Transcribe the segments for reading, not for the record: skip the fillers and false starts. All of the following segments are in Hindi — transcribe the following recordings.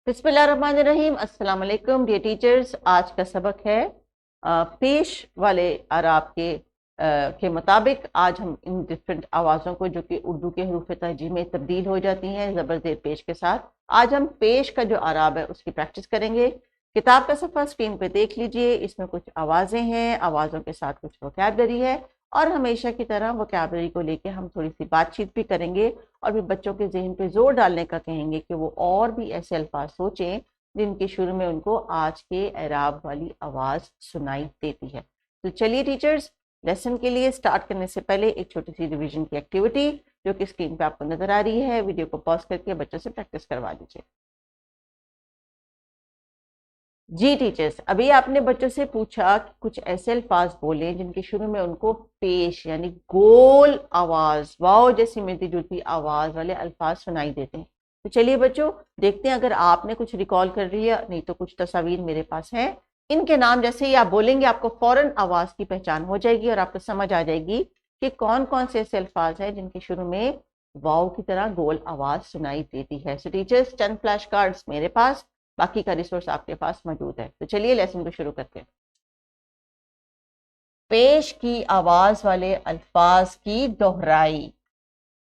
बिस्मिल्लाहिर्रहमानिर्रहीम। अस्सलाम वालेकुम डियर टीचर्स। आज का सबक है पेश वाले आराब के मुताबिक आज हम इन डिफरेंट आवाज़ों को जो कि उर्दू के हरूफ तहजी में तब्दील हो जाती हैं ज़बर ज़ेर पेश के साथ, आज हम पेश का जो आराब है उसकी प्रैक्टिस करेंगे। किताब का सफ़ा स्क्रीन पे देख लीजिए, इसमें कुछ आवाज़ें हैं, आवाज़ों के साथ कुछ वोकैबलरी है और हमेशा की तरह वोकैबलरी को लेके हम थोड़ी सी बातचीत भी करेंगे और भी बच्चों के जहन पे जोर डालने का कहेंगे कि वो और भी ऐसे अल्फाज सोचें जिनके शुरू में उनको आज के एराब वाली आवाज़ सुनाई देती है। तो चलिए टीचर्स, लेसन के लिए स्टार्ट करने से पहले एक छोटी सी रिवीजन की एक्टिविटी जो कि स्क्रीन पे आपको नजर आ रही है, वीडियो को पॉज करके बच्चों से प्रैक्टिस करवा दीजिए। जी टीचर्स, अभी आपने बच्चों से पूछा कि कुछ ऐसे अल्फाज बोले जिनके शुरू में उनको पेश यानी गोल आवाज, वाव जैसी मिलती जुलती आवाज वाले अल्फाज सुनाई देते हैं। तो चलिए बच्चों देखते हैं, अगर आपने कुछ रिकॉल कर लिया, नहीं तो कुछ तस्वीर मेरे पास है। इनके नाम जैसे ही आप बोलेंगे आपको फौरन आवाज की पहचान हो जाएगी और आपको समझ आ जाएगी कि कौन कौन से ऐसे अल्फाज हैं जिनके शुरू में वाव की तरह गोल आवाज सुनाई देती है। सो टीचर्स, 10 फ्लैश कार्ड्स मेरे पास, बाकी का रिसोर्स आपके पास मौजूद है। तो चलिए लेसन को शुरू करते हैं। पेश की आवाज वाले अल्फाज की दोहराई।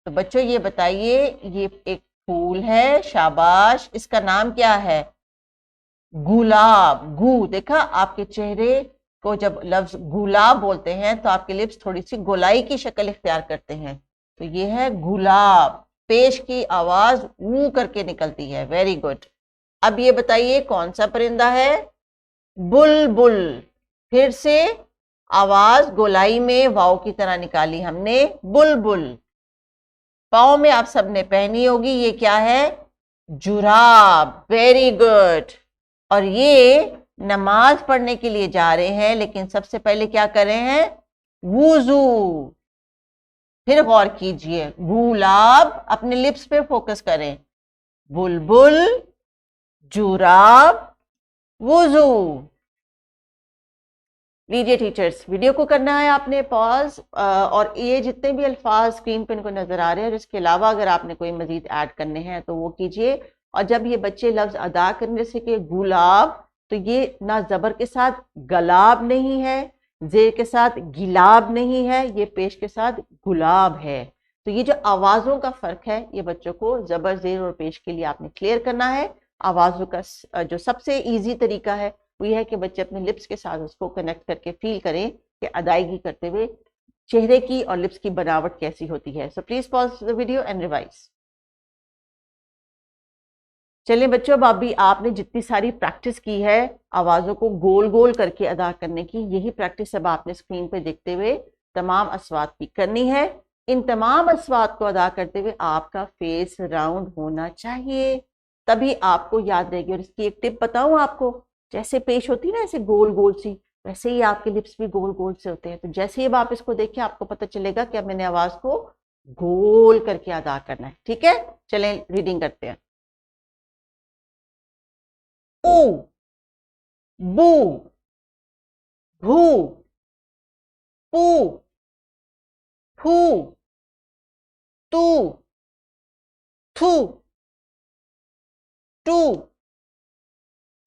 तो बच्चों ये बताइए, ये एक फूल है, शाबाश, इसका नाम क्या है? गुलाब। गु देखा, आपके चेहरे को जब लफ्ज गुलाब बोलते हैं तो आपके लिप्स थोड़ी सी गोलाई की शक्ल इख्तियार करते हैं। तो ये है गुलाब। पेश की आवाज ऊ करके निकलती है। Very good. अब ये बताइए कौन सा परिंदा है? बुलबुल। फिर से आवाज गोलाई में वाव की तरह निकाली हमने, बुलबुल। पाँव में आप सबने पहनी होगी, ये क्या है? जुराब। Very good. और ये नमाज पढ़ने के लिए जा रहे हैं, लेकिन सबसे पहले क्या कर रहे हैं? वुजू। फिर गौर कीजिए, गुलाब, अपने लिप्स पे फोकस करें, बुलबुल, जुराब, वुजू। लीजिए टीचर्स, वीडियो को करना है आपने पॉज, और ये जितने भी अल्फाज स्क्रीन पे इनको नजर आ रहे हैं और इसके अलावा अगर आपने कोई मजीद ऐड करने हैं तो वो कीजिए। और जब ये बच्चे लफ्ज अदा करने जैसे कि गुलाब, तो ये ना जबर के साथ गलाब नहीं है, जेर के साथ गिलाब नहीं है, ये पेश के साथ गुलाब है। तो ये जो आवाजों का फर्क है ये बच्चों को जबर, जेर और पेश के लिए आपने क्लियर करना है। आवाजों का जो सबसे ईजी तरीका है वो ये है कि बच्चे अपने लिप्स के साथ उसको कनेक्ट करके फील करें कि अदायगी करते हुए चेहरे की और लिप्स की बनावट कैसी होती है। So please pause the video and revise. चलिए बच्चों, अब अभी आपने जितनी सारी प्रैक्टिस की है आवाजों को गोल गोल करके अदा करने की, यही प्रैक्टिस अब आपने स्क्रीन पे देखते हुए तमाम अस्वात की करनी है। इन तमाम अस्वात को अदा करते हुए आपका फेस राउंड होना चाहिए, तभी आपको याद रहेगी। और इसकी एक टिप बताऊं आपको, जैसे पेश होती है ना ऐसे गोल गोल सी, वैसे ही आपके लिप्स भी गोल गोल से होते हैं। तो जैसे ही आप इसको देखिए आपको पता चलेगा कि अब मैंने आवाज को गोल करके अदा करना है। ठीक है, चलें रीडिंग करते हैं। ऊ, बू, भू, पू, फू, तू, थू, टू,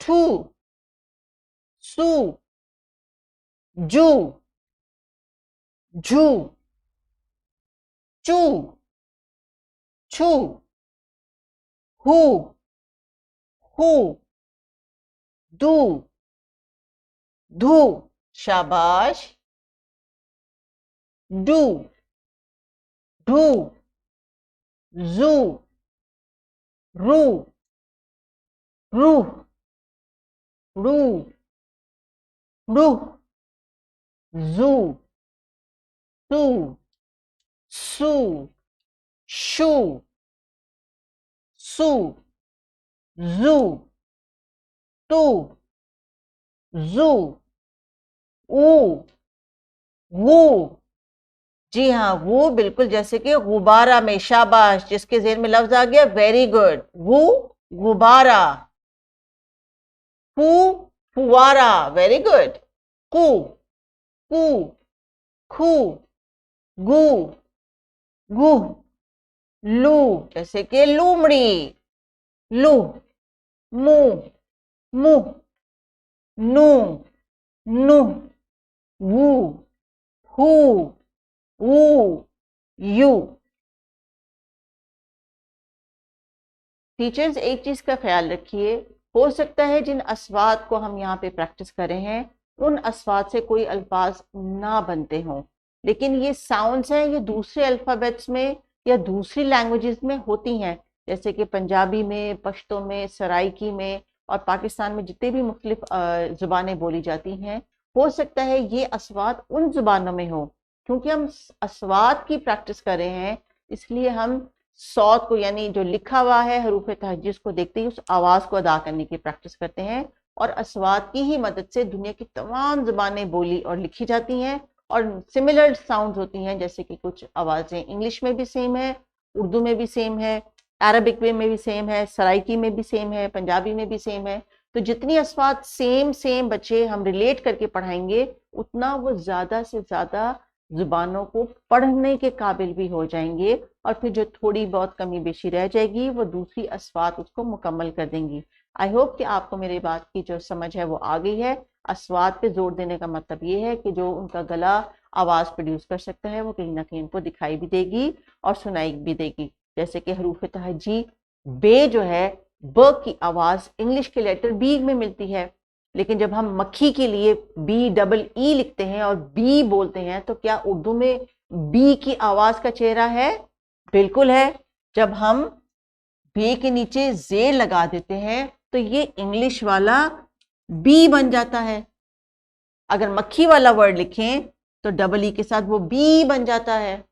ठू, सू, जू, झू, चू, छू, हू, हू, दू, धू, शाबाश, डू, ढू, जू, रू, रूह, रू, रूह, जू, सू, सू, शू, सू, जू, तू, जू, ऊ, वो। जी हाँ, वो बिल्कुल जैसे कि गुब्बारा में। शाबाश, जिसके ज़हन में लफ्ज आ गया, वेरी गुड। वो गुब्बारा। फू, फुवारा, वेरी गुड। कू, कू, खू, गू, गुह, लू, जैसे कि लूमड़ी, लू। मुंह, मुंह, नु, नुह, वू, हु, ऊ, यू। टीचर्स एक चीज का ख्याल रखिए, हो सकता है जिन अस्वाद को हम यहाँ पे प्रैक्टिस कर रहे हैं उन अस्वाद से कोई अल्फाज ना बनते हों, लेकिन ये साउंड्स हैं, ये दूसरे अल्फ़ाबेट्स में या दूसरी लैंग्वेजेस में होती हैं, जैसे कि पंजाबी में, पश्तो में, सराइकी में और पाकिस्तान में जितने भी मुख्तलिफ ज़ुबानें बोली जाती हैं, हो सकता है ये अस्वाद उन ज़ुबानों में हो। क्योंकि हम अस्वाद की प्रैक्टिस कर रहे हैं, इसलिए हम सौत को, यानी जो लिखा हुआ है हरूफ तहज्जुद को देखते ही उस आवाज़ को अदा करने की प्रैक्टिस करते हैं, और अस्वाद की ही मदद से दुनिया की तमाम ज़ुबानें बोली और लिखी जाती हैं और सिमिलर साउंड्स होती हैं, जैसे कि कुछ आवाज़ें इंग्लिश में भी सेम है, उर्दू में भी सेम है, अरबिक में भी सेम है, सराइकी में भी सेम है, पंजाबी में भी सेम है। तो जितनी अस्वाद सेम सेम बच्चे हम रिलेट करके पढ़ाएंगे, उतना वो ज़्यादा से ज़्यादा जुबानों को पढ़ने के काबिल भी हो जाएंगे, और फिर जो थोड़ी बहुत कमी बेशी रह जाएगी वो दूसरी अस्वाद उसको मुकम्मल कर देंगी। आई होप कि आपको मेरी बात की जो समझ है वो आ गई है। अस्वाद पे जोर देने का मतलब ये है कि जो उनका गला आवाज़ प्रोड्यूस कर सकता है वो कहीं ना कहीं उनको दिखाई भी देगी और सुनाई भी देगी। जैसे कि हरूफ तहजी बे जो है, ब की आवाज़ इंग्लिश के लेटर बी में मिलती है, लेकिन जब हम मक्खी के लिए बी डबल ई लिखते हैं और बी बोलते हैं, तो क्या उर्दू में बी की आवाज का चेहरा है? बिल्कुल है। जब हम बे के नीचे जेर लगा देते हैं तो ये इंग्लिश वाला बी बन जाता है। अगर मक्खी वाला वर्ड लिखें तो डबल ई के साथ वो बी बन जाता है।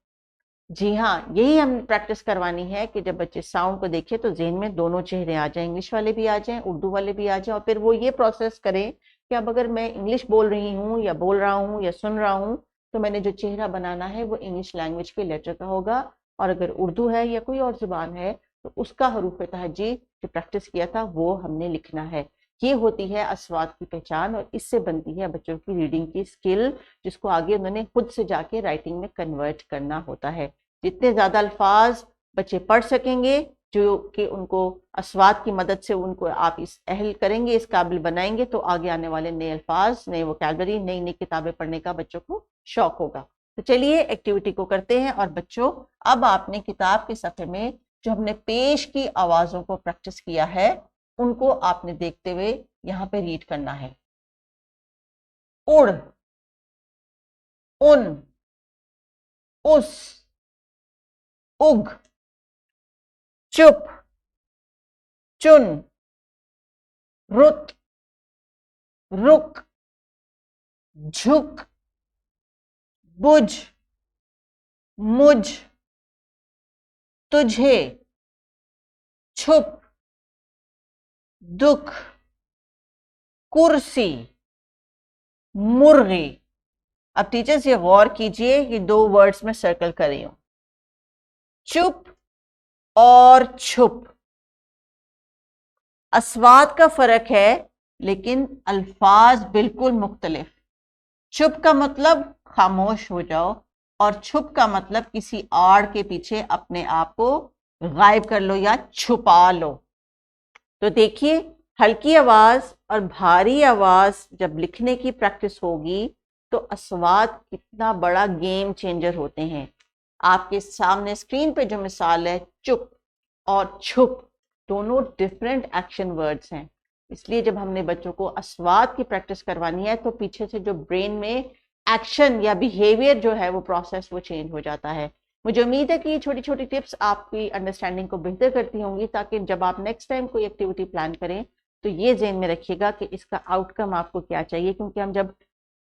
जी हाँ, यही हम प्रैक्टिस करवानी है कि जब बच्चे साउंड को देखें तो जेहन में दोनों चेहरे आ जाएं, इंग्लिश वाले भी आ जाएं, उर्दू वाले भी आ जाएं, और फिर वो ये प्रोसेस करें कि अब अगर मैं इंग्लिश बोल रही हूँ या बोल रहा हूँ या सुन रहा हूँ तो मैंने जो चेहरा बनाना है वो इंग्लिश लैंग्वेज के लेटर का होगा, और अगर उर्दू है या कोई और जुबान है तो उसका हरूफ तहजी जो प्रैक्टिस किया था वो हमने लिखना है। ये होती है अस्वाद की पहचान, और इससे बनती है बच्चों की रीडिंग की स्किल, जिसको आगे उन्होंने खुद से जाके राइटिंग में कन्वर्ट करना होता है। जितने ज़्यादा अल्फाज बच्चे पढ़ सकेंगे, जो कि उनको अस्वाद की मदद से उनको आप इस अहल करेंगे, इस काबिल बनाएंगे, तो आगे आने वाले नए अल्फाज, नए वोकैबुलरी, नई नई किताबें पढ़ने का बच्चों को शौक होगा। तो चलिए एक्टिविटी को करते हैं। और बच्चों, अब आपने किताब के सफ़े में जो हमने पेश की आवाज़ों को प्रैक्टिस किया है उनको आपने देखते हुए यहाँ पे रीड करना है। उड़, उन, उस, उग, चुप, चुन, रुत, रुक, झुक, बुझ, मुझ, तुझे, छुप, दुख, कुर्सी, मुर्गी। अब टीचर्स ये गौर कीजिए कि दो वर्ड्स में सर्कल कर रही हूं, चुप और छुप। अस्वाद का फर्क है लेकिन अल्फाज बिल्कुल मुख्तलिफ। चुप का मतलब खामोश हो जाओ, और छुप का मतलब किसी आड़ के पीछे अपने आप को गायब कर लो या छुपा लो। तो देखिए, हल्की आवाज और भारी आवाज जब लिखने की प्रैक्टिस होगी तो अस्वाद कितना बड़ा गेम चेंजर होते हैं। आपके सामने स्क्रीन पे जो मिसाल है, चुप और छुप दोनों डिफरेंट एक्शन वर्ड्स हैं। इसलिए जब हमने बच्चों को अस्वाद की प्रैक्टिस करवानी है तो पीछे से जो ब्रेन में एक्शन या बिहेवियर जो है वो प्रोसेस वो चेंज हो जाता है। मुझे उम्मीद है कि ये छोटी छोटी टिप्स आपकी अंडरस्टैंडिंग को बेहतर करती होंगी, ताकि जब आप नेक्स्ट टाइम कोई एक्टिविटी प्लान करें तो ये ज़हन में रखिएगा कि इसका आउटकम आपको क्या चाहिए। क्योंकि हम जब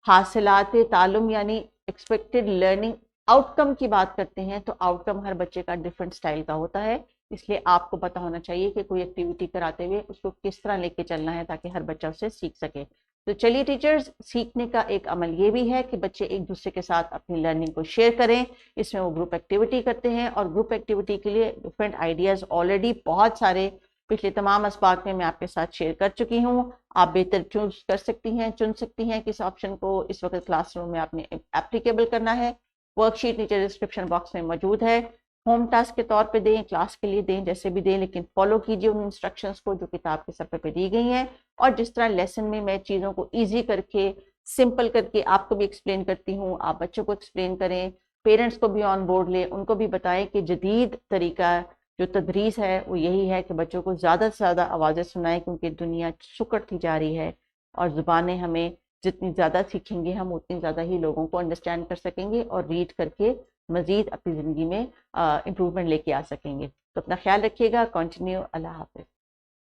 हासिलात तालुम यानी एक्सपेक्टेड लर्निंग आउटकम की बात करते हैं तो आउटकम हर बच्चे का डिफरेंट स्टाइल का होता है। इसलिए आपको पता होना चाहिए कि कोई एक्टिविटी कराते हुए उसको किस तरह लेके चलना है ताकि हर बच्चा उसे सीख सके। तो चलिए टीचर्स, सीखने का एक अमल ये भी है कि बच्चे एक दूसरे के साथ अपनी लर्निंग को शेयर करें। इसमें वो ग्रुप एक्टिविटी करते हैं, और ग्रुप एक्टिविटी के लिए डिफरेंट आइडियाज़ ऑलरेडी बहुत सारे पिछले तमाम अस्बाक में मैं आपके साथ शेयर कर चुकी हूँ। आप बेहतर चूज कर सकती हैं, चुन सकती हैं किस ऑप्शन को इस वक्त क्लासरूम में आपने एप्लीकेबल करना है। वर्कशीट नीचे डिस्क्रिप्शन बॉक्स में मौजूद है। होम टास्क के तौर पे दें, क्लास के लिए दें, जैसे भी दें, लेकिन फॉलो कीजिए उन इंस्ट्रक्शंस को जो किताब के सफ़े पे दी गई हैं। और जिस तरह लेसन में मैं चीज़ों को ईजी करके, सिंपल करके आपको भी एक्सप्लेन करती हूँ, आप बच्चों को एक्सप्लेन करें, पेरेंट्स को भी ऑन बोर्ड लें, उनको भी बताएं कि जदीद तरीका जो तदरीस है वो यही है कि बच्चों को ज़्यादा से ज़्यादा आवाज़ें सुनाएं, क्योंकि दुनिया सुकड़ती जा रही है और ज़ुबानें हमें जितनी ज़्यादा सीखेंगे हम उतनी ज़्यादा ही लोगों को अंडरस्टैंड कर सकेंगे और रीड करके मज़ीद अपनी ज़िंदगी में इम्प्रूवमेंट लेके आ सकेंगे। तो अपना ख्याल रखिएगा। कंटिन्यू। अल्लाह हाफ़िज़।